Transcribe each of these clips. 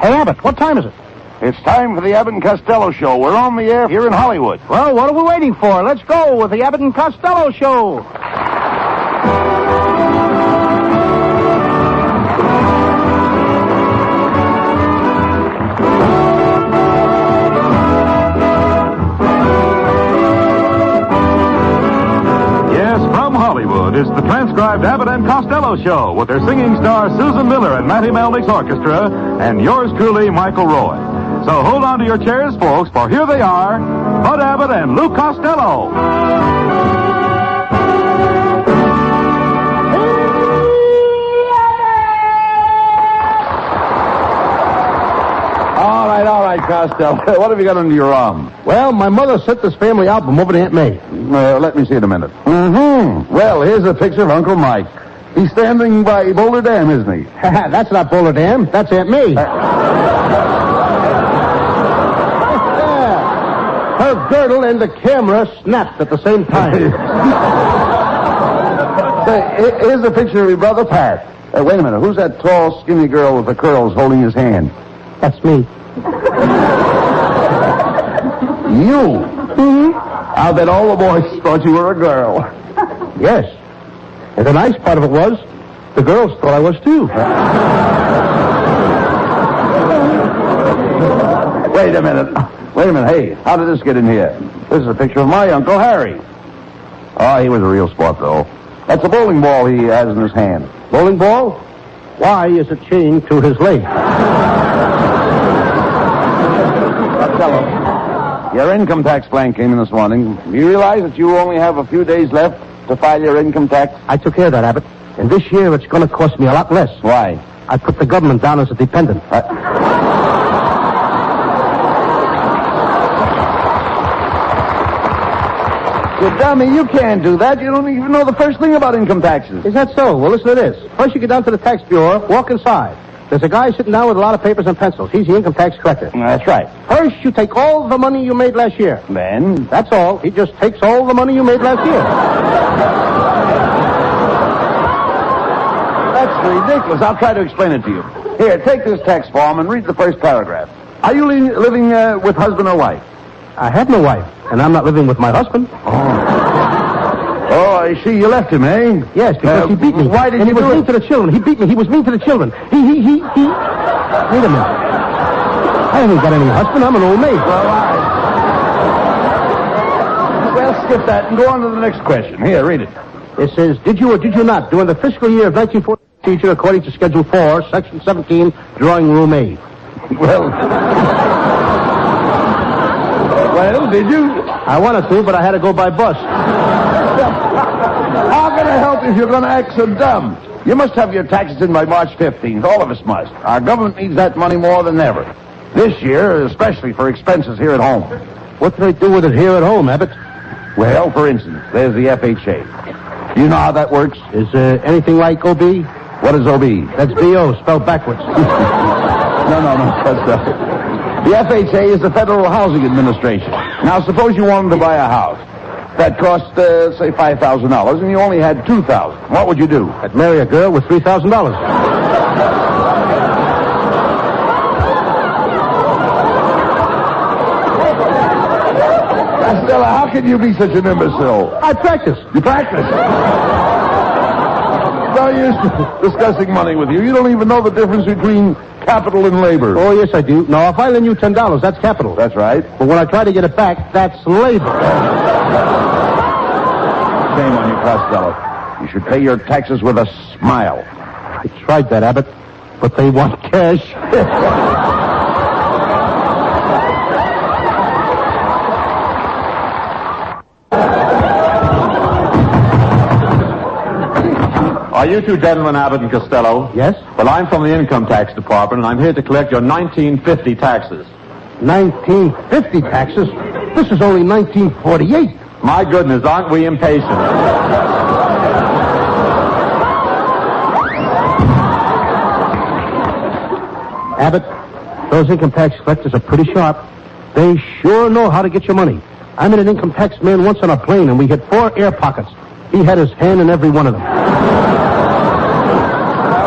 Hey, Abbott, what time is it? It's time for the Abbott and Costello Show. We're on the air here in Hollywood. Well, what are we waiting for? Let's go with the Abbott and Costello Show. It's the transcribed Abbott and Costello Show with their singing star Susan Miller and Matty Melnick's orchestra and yours truly, Michael Roy. So hold on to your chairs, folks, for here they are, Bud Abbott and Lou Costello. All right, Costello. What have you got under your arm? Well, my mother sent this family album over to Aunt May. Let me see it a minute. Mm-hmm. Well, here's a picture of Uncle Mike. He's standing by Boulder Dam, isn't he? That's not Boulder Dam. That's Aunt May. Her girdle and the camera snapped at the same time. Here's a picture of your brother, Pat. Wait a minute. Who's that tall, skinny girl with the curls holding his hand? That's me. You? Mm-hmm. I'll bet all the boys thought you were a girl. Yes. And the nice part of it was, the girls thought I was too. Wait a minute. Hey, how did this get in here? This is a picture of my Uncle Harry. Oh, he was a real sport, though. That's a bowling ball he has in his hand. Bowling ball? Why is it chained to his leg? Costello, your income tax plan came in this morning. Do you realize that you only have a few days left to file your income tax? I took care of that, Abbott. And this year it's going to cost me a lot less. Why? I put the government down as a dependent. You dummy, you can't do that. You don't even know the first thing about income taxes. Is that so? Well, listen to this. First you get down to the tax bureau, walk inside. There's a guy sitting down with a lot of papers and pencils. He's the income tax collector. That's right. First, you take all the money you made last year. Then? That's all. He just takes all the money you made last year. That's ridiculous. I'll try to explain it to you. Here, take this tax form and read the first paragraph. Are you living with husband or wife? I have no wife, and I'm not living with my husband. Oh, I see. You left him, eh? Yes, because he beat me. Why did and you he do was it? mean to the children. He beat me. He was mean to the children. He. Wait a minute. I haven't got any husband. I'm an old maid. Well, skip that and go on to the next question. Here, read it. It says, did you or did you not, during the fiscal year of 1940, teacher according to Schedule 4, Section 17, Drawing Room A? Well, did you? I wanted to, but I had to go by bus. How can I help if you're going to act so dumb? You must have your taxes in by March 15th. All of us must. Our government needs that money more than ever. This year, especially for expenses here at home. What do they do with it here at home, Abbott? Well, for instance, there's the FHA. Do you know how that works? Is anything like OB? What is OB? That's B.O., spelled backwards. No. The FHA is the Federal Housing Administration. Now, suppose you wanted to buy a house. That cost, say, $5,000, and you only had $2,000. What would you do? I'd marry a girl with $3,000. Costello, how can you be such an imbecile? I practice. You practice? No use discussing money with you. You don't even know the difference between capital and labor. Oh, yes, I do. Now, if I lend you $10, that's capital. That's right. But when I try to get it back, that's labor. Shame on you, Costello. You should pay your taxes with a smile. I tried that, Abbott, but they want cash. Are you two gentlemen Abbott and Costello? Yes? Well, I'm from the Income Tax Department, and I'm here to collect your 1950 taxes. 1950 taxes? This is only 1948. My goodness, aren't we impatient? Abbott, those income tax collectors are pretty sharp. They sure know how to get your money. I met an income tax man once on a plane, and we hit 4 air pockets. He had his hand in every one of them.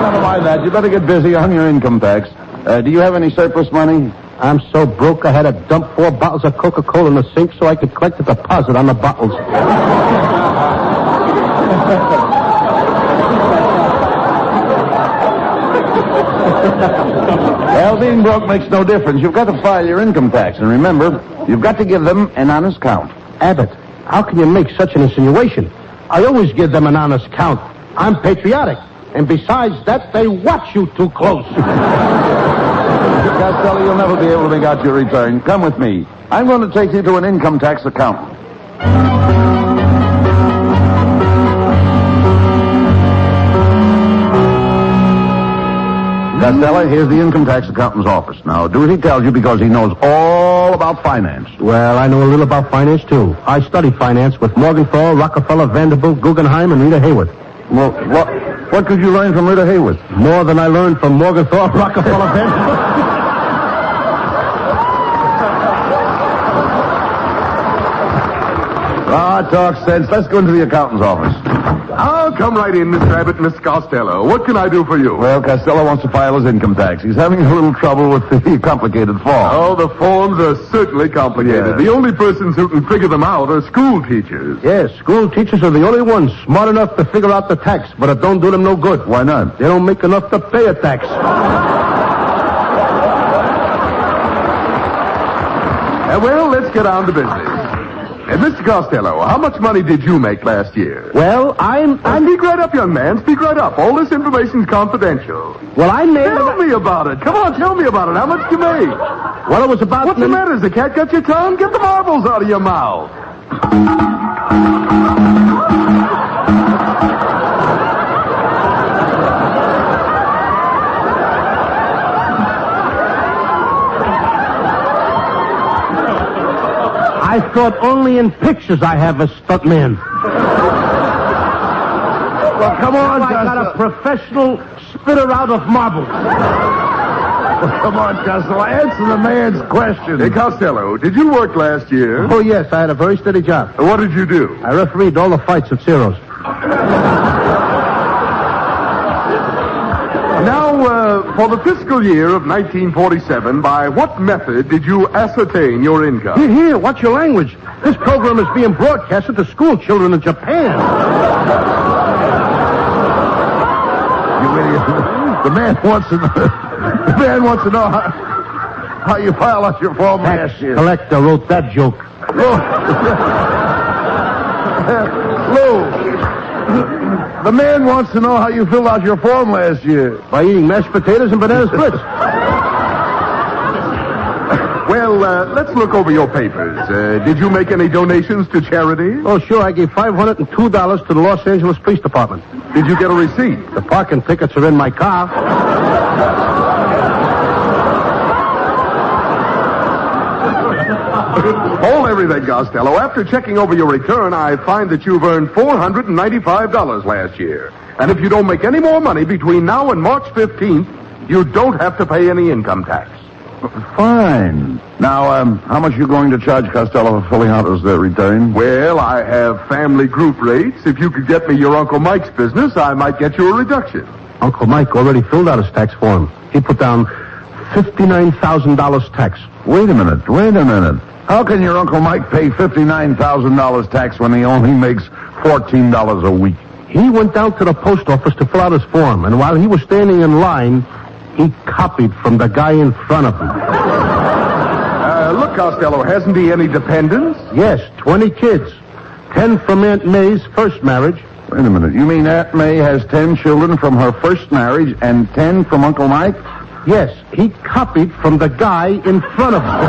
Never mind that. You better get busy on your income tax. Do you have any surplus money? I'm so broke I had to dump 4 bottles of Coca-Cola in the sink so I could collect a deposit on the bottles. Well, being broke makes no difference. You've got to file your income tax. And remember, you've got to give them an honest count. Abbott, how can you make such an insinuation? I always give them an honest count. I'm patriotic. And besides that, they watch you too close. Costello, you'll never be able to make out your return. Come with me. I'm going to take you to an income tax accountant. Costello, here's the income tax accountant's office. Now, do as he tells you because he knows all about finance. Well, I know a little about finance, too. I studied finance with Morgenthau, Rockefeller, Vanderbilt, Guggenheim, and Rita Hayworth. Well, what could you learn from Rita Hayworth? More than I learned from Morgenthau, Rockefeller, Vanderbilt. Talk sense. Let's go into the accountant's office. Oh, come right in, Mr. Abbott and Mr. Costello. What can I do for you? Well, Costello wants to file his income tax. He's having a little trouble with the complicated form. Oh, the forms are certainly complicated. Yeah. The only persons who can figure them out are school teachers. Yes, school teachers are the only ones smart enough to figure out the tax, but it don't do them no good. Why not? They don't make enough to pay a tax. Well, let's get on to business. Mr. Costello, how much money did you make last year? Well, I'm... Speak right up, young man. Speak right up. All this information's confidential. Well, I made... Tell me about it. Come on, tell me about it. How much did you make? Well, it was about... What's the matter? Has the cat got your tongue? Get the marbles out of your mouth. I thought only in pictures I have a stuntman. Well, come on, I got a professional spitter out of marbles. Well, come on, Costello. Answer the man's question. Hey, Costello, did you work last year? Oh, yes, I had a very steady job. What did you do? I refereed all the fights at Zero's. Now, for the fiscal year of 1947, by what method did you ascertain your income? Here, watch your language. This program is being broadcasted to school children in Japan. You idiot. The man wants to know how you file out your form Tax last year. collector wrote that joke. Lou, the man wants to know how you filled out your form last year. By eating mashed potatoes and banana splits. Well, let's look over your papers. Did you make any donations to charity? Oh, sure, I gave $502 to the Los Angeles Police Department. Did you get a receipt? The parking tickets are in my car. Hold everything, Costello. After checking over your return, I find that you've earned $495 last year. And if you don't make any more money between now and March 15th, you don't have to pay any income tax. Fine. Now, how much are you going to charge Costello for filling out his return? Well, I have family group rates. If you could get me your Uncle Mike's business, I might get you a reduction. Uncle Mike already filled out his tax form. He put down $59,000 tax. Wait a minute. How can your Uncle Mike pay $59,000 tax when he only makes $14 a week? He went down to the post office to fill out his form, and while he was standing in line, he copied from the guy in front of him. Look, Costello, hasn't he any dependents? Yes, 20 kids. 10 from Aunt May's first marriage. Wait a minute. You mean Aunt May has 10 children from her first marriage and 10 from Uncle Mike? Yes, he copied from the guy in front of him.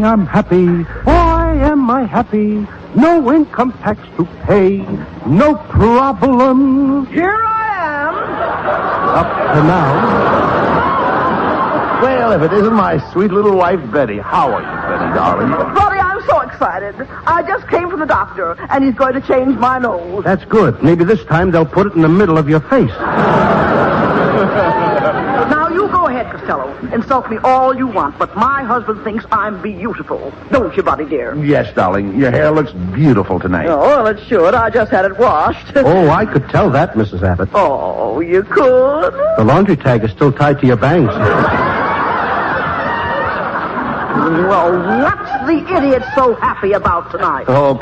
I'm happy, boy am I happy, no income tax to pay, no problems. Here I am. Up to now. Well, if it isn't my sweet little wife, Betty. How are you, Betty, darling? Buddy, I'm so excited. I just came from the doctor, and he's going to change my nose. That's good. Maybe this time they'll put it in the middle of your face. Now, you go ahead, Costello. Insult me all you want, but my husband thinks I'm beautiful. Don't you, buddy, dear? Yes, darling. Your hair looks beautiful tonight. Oh, well, it should. I just had it washed. Oh, I could tell that, Mrs. Abbott. Oh, you could? The laundry tag is still tied to your bangs. Well, what's the idiot so happy about tonight? Oh,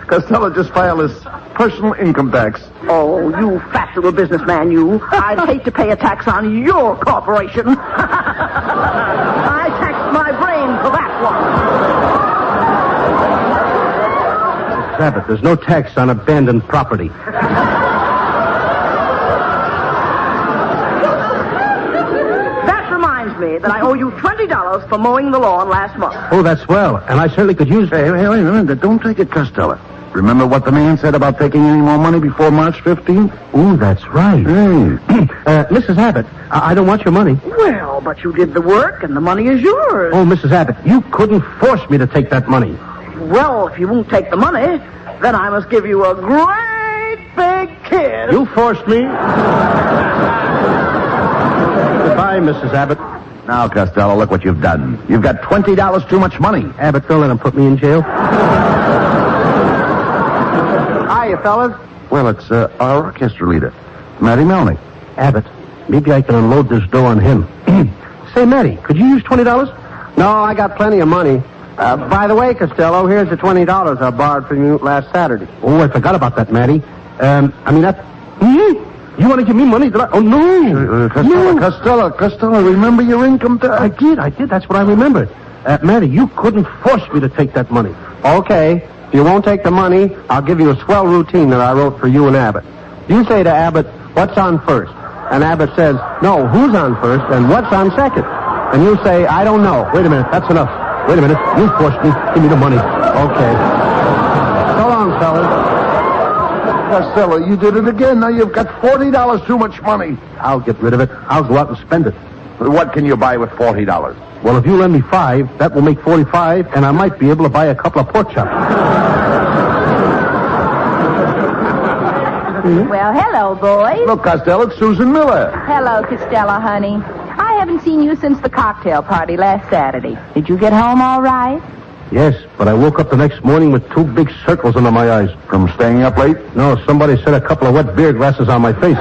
Costello just filed his personal income tax. Oh, you fat little businessman, you. I'd hate to pay a tax on your corporation. I taxed my brain for that one. Mrs. Abbott, there's no tax on abandoned property. That I owe you $20 for mowing the lawn last month. Oh, that's swell. And I certainly could use... Hey, wait a minute. Don't take it, Costello. Remember what the man said about taking any more money before March 15th? Oh, that's right. Hey. Mrs. Abbott, I don't want your money. Well, but you did the work, and the money is yours. Oh, Mrs. Abbott, you couldn't force me to take that money. Well, if you won't take the money, then I must give you a great big kiss. You forced me. Goodbye, Mrs. Abbott. Now, Costello, look what you've done. You've got $20 too much money. Abbott, don't let him put me in jail. Hiya, fellas. Well, it's our orchestra leader, Matty Melnick. Abbott, maybe I can unload this dough on him. Say, Matty, could you use $20? No, I got plenty of money. By the way, Costello, here's the $20 I borrowed from you last Saturday. Oh, I forgot about that, Matty. You want to give me money? Oh, no. Costello, remember your income tax? I did. That's what I remembered. Matty, you couldn't force me to take that money. Okay. If you won't take the money, I'll give you a swell routine that I wrote for you and Abbott. You say to Abbott, what's on first? And Abbott says, no, who's on first and what's on second? And you say, I don't know. Wait a minute. That's enough. Wait a minute. You forced me. Give me the money. Okay. So long, fellas. Costello, you did it again. Now you've got $40 too much money. I'll get rid of it. I'll go out and spend it. What can you buy with $40? Well, if you lend me $5, that will make $45, and I might be able to buy a couple of pork chops. Well, hello, boys. Look, Costello, it's Susan Miller. Hello, Costello, honey. I haven't seen you since the cocktail party last Saturday. Did you get home all right? Yes, but I woke up the next morning with 2 big circles under my eyes. From staying up late? No, somebody set a couple of wet beer glasses on my face.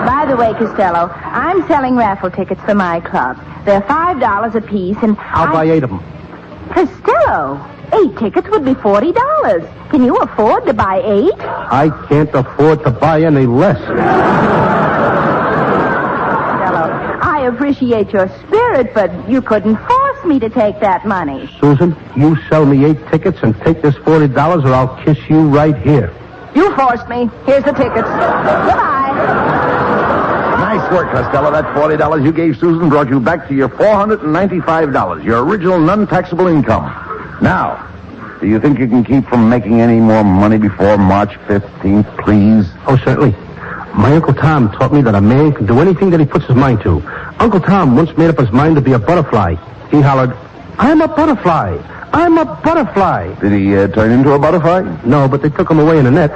By the way, Costello, I'm selling raffle tickets for my club. They're $5 apiece, and I'll buy 8 of them. Costello, 8 tickets would be $40. Can you afford to buy 8? I can't afford to buy any less. Costello, I appreciate your spirit, but you couldn't force me to take that money. Susan, you sell me 8 tickets and take this $40 or I'll kiss you right here. You forced me. Here's the tickets. Goodbye. Nice work, Costello. That $40 you gave Susan brought you back to your $495, your original non-taxable income. Now, do you think you can keep from making any more money before March 15th, please? Oh, certainly. My Uncle Tom taught me that a man can do anything that he puts his mind to. Uncle Tom once made up his mind to be a butterfly. He hollered, I'm a butterfly. I'm a butterfly. Did he turn into a butterfly? No, but they took him away in a net.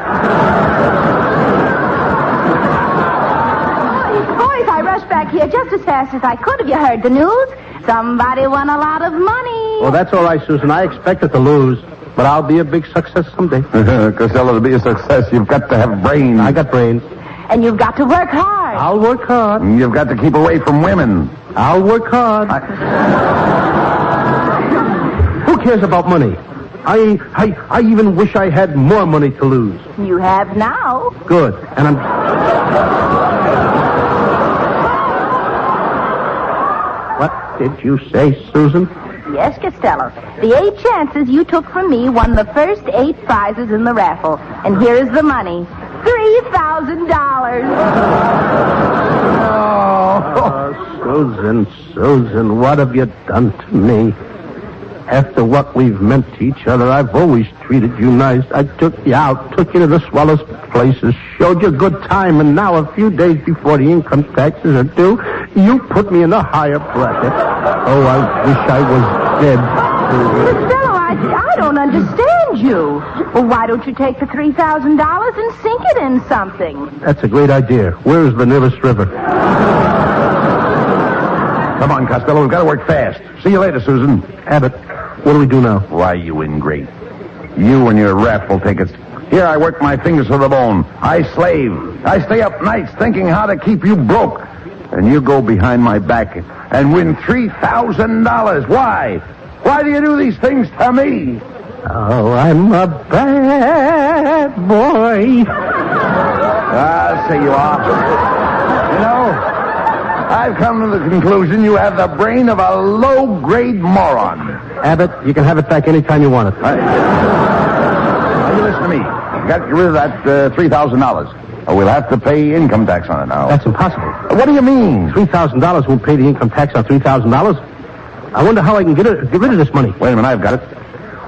Boys, I rushed back here just as fast as I could. Have you heard the news? Somebody won a lot of money. Well, that's all right, Susan. I expected to lose, but I'll be a big success someday. Costello, to be a success, you've got to have brains. I got brains. And you've got to work hard. I'll work hard. You've got to keep away from women. I'll work hard. Who cares about money? I even wish I had more money to lose. You have now. Good. And I'm... What did you say, Susan? Yes, Costello. The 8 chances you took from me won the first 8 prizes in the raffle. And here is the money. $3,000. Oh, Susan, what have you done to me? After what we've meant to each other, I've always treated you nice. I took you out, took you to the swellest places, showed you a good time, and now a few days before the income taxes are due, you put me in the higher bracket. Oh, I wish I was dead. Costello, I don't understand you. Well, why don't you take the $3,000 and sink it in something? That's a great idea. Where's the nearest river? Come on, Costello. We've got to work fast. See you later, Susan. Abbott, what do we do now? Why, you ingrate. You and your raffle tickets. Here I work my fingers to the bone. I slave. I stay up nights thinking how to keep you broke. And you go behind my back and win $3,000. Why? Why do you do these things to me? Oh, I'm a bad boy. So you are. You know, I've come to the conclusion you have the brain of a low-grade moron. Abbott, you can have it back anytime you want it. Now, you listen to me. You got to get rid of that $3,000. Or we'll have to pay income tax on it now. That's impossible. What do you mean? $3,000 won't pay the income tax on $3,000. I wonder how I can get rid of this money. Wait a minute, I've got it.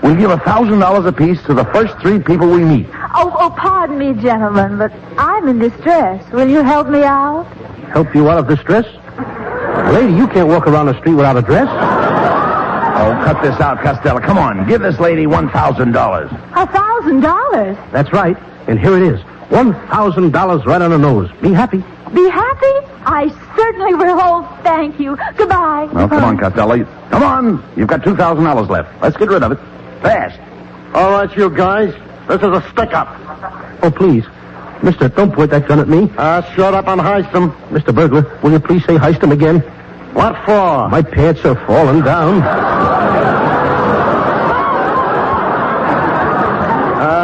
We'll give $1,000 apiece to the first 3 people we meet. Oh, pardon me, gentlemen, but I'm in distress. Will you help me out? Help you out of distress? Lady, you can't walk around the street without a dress. Oh, cut this out, Costello. Come on, give this lady $1,000. $1,000? That's right. And here it is. $1,000 right on the nose. Be happy. Be happy? I certainly will. Oh, thank you. Goodbye. Well, come on, Costello. Come on. You've got $2,000 left. Let's get rid of it. Fast. All right, you guys. This is a stick-up. Oh, please. Mister, don't point that gun at me. Shut up and heist him. Mr. Burglar, will you please say heist him again? What for? My pants are falling down.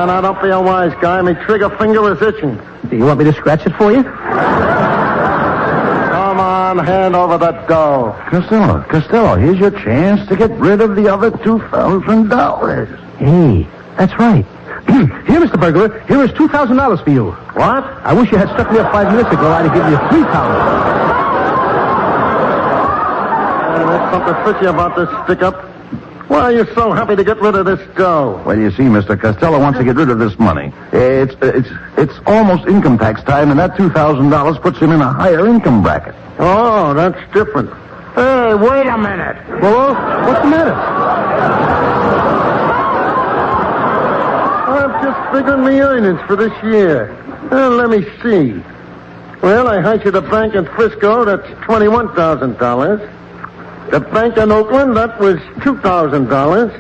Now, don't be a wise guy. My trigger finger is itching. Do you want me to scratch it for you? Come on, hand over that dough. Costello, here's your chance to get rid of the other $2,000. Hey, that's right. Here, Mr. Burglar, here is $2,000 for you. What? I wish you had struck me up 5 minutes ago. I'd have given you $3,000. There's something fishy about this stick-up. Why are you so happy to get rid of this dough? Well, you see, Mr. Costello wants to get rid of this money. It's almost income tax time, and that $2,000 puts him in a higher income bracket. Oh, that's different. Hey, wait a minute. Well, what's the matter? I'm just figuring my earnings for this year. Let me see. Well, I hired the bank in Frisco. That's $21,000. The bank in Oakland, that was $2,000.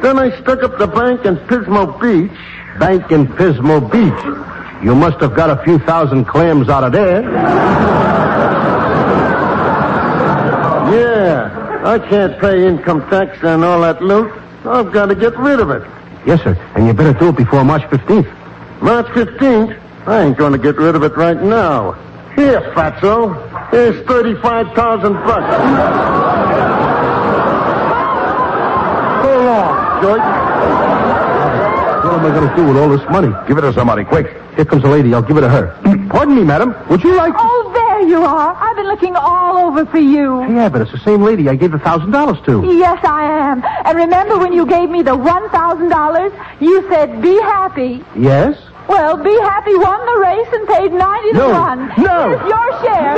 Then I stuck up the bank in Pismo Beach. Bank in Pismo Beach? You must have got a few thousand clams out of there. Yeah, I can't pay income tax on all that loot. I've got to get rid of it. Yes, sir, and you better do it before March 15th. March 15th? I ain't going to get rid of it right now. Here, Fatso. Here's $35,000. So long, George. What am I going to do with all this money? Give it to somebody, quick. Here comes a lady. I'll give it to her. Pardon me, madam. Would you like... Oh, there you are. I've been looking all over for you. Yeah, but it's the same lady I gave $1,000 to. Yes, I am. And remember when you gave me the $1,000, you said, be happy. Yes? Well, Be Happy won the race and paid 90 to 1. No. Here's your share.